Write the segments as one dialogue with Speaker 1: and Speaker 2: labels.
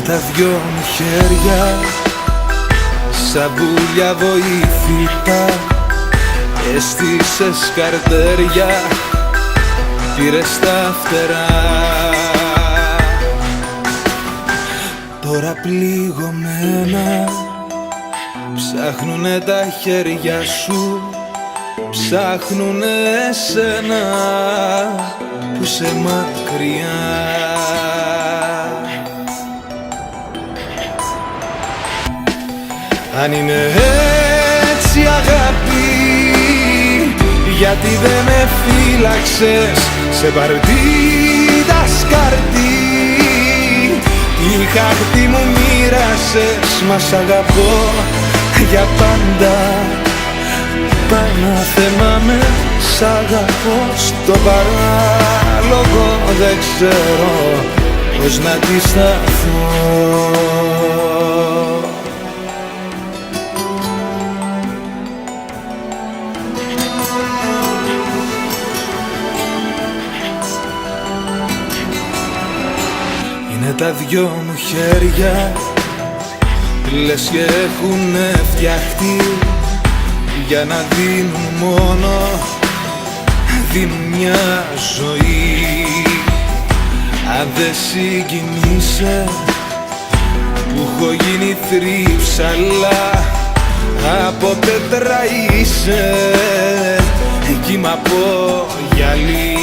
Speaker 1: τα δυο μου χέρια σαν βούλια βοήθητα, έστησες καρτέρια, πήρες τα φτερά. Τώρα πληγωμένα ψάχνουνε τα χέρια σου, ψάχνουνε εσένα που σε μακριά. Αν είναι έτσι αγάπη, γιατί δεν με φύλαξες σε παρτίδα σκαρτί. Η χάρτη μου μοίρασες, μα σ' αγαπώ για πάντα. Πάνω θεμάμαι, σ' αγαπώ στο παράλογο. Δεν ξέρω πώς να αντισταθώ. Είναι τα δυο μου χέρια, λες και έχουνε φτιαχτεί για να δίνουν μόνο, δίνουν μια ζωή. Αν δεν συγκινείσαι που έχω γίνει θρύψαλα, από πέτρα είσαι κύμα από γυαλί.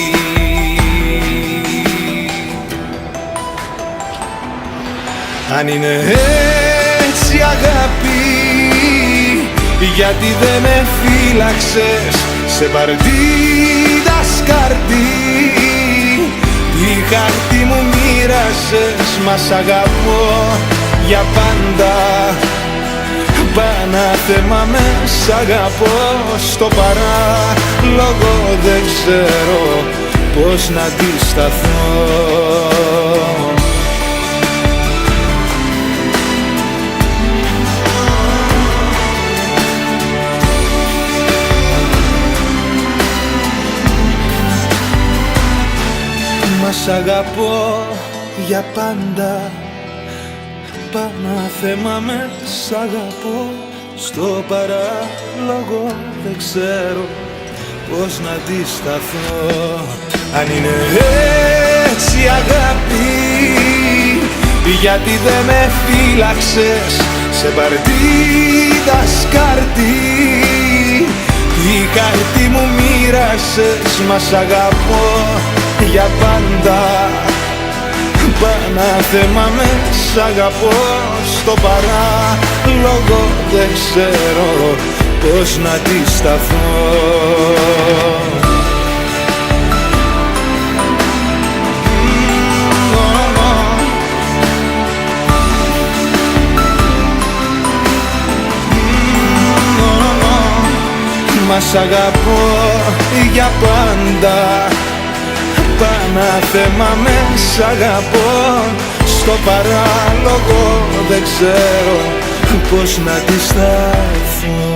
Speaker 1: Αν είναι έτσι αγάπη, γιατί δεν με φύλαξες σε παρτίδα σκαρτί. Η χάρτη μου μοίρασες, μα σ' αγαπώ για πάντα. Πανάθεμα με, σ' αγαπώ στο παράλογο. Δεν ξέρω πώς να αντισταθώ. Μα σ' αγαπώ για πάντα. Πανάθεμα με, σ' αγαπώ στο παράλογο. Δεν ξέρω πώς να αντισταθώ. Αν είναι έτσι αγάπη, γιατί δεν με φύλαξες σε παρτίδα σκαρτί. Η χάρτη μου μοίρασες, μα σ' αγαπώ για πάντα. Πανάθεμα με, σ' αγαπώ στο παράλογο. Δεν ξέρω πώς να αντισταθώ. Μα σ' αγαπώ για πάντα. Πανάθεμα με, σ' αγαπώ στο παράλογο. Δεν ξέρω πώς να αντισταθώ.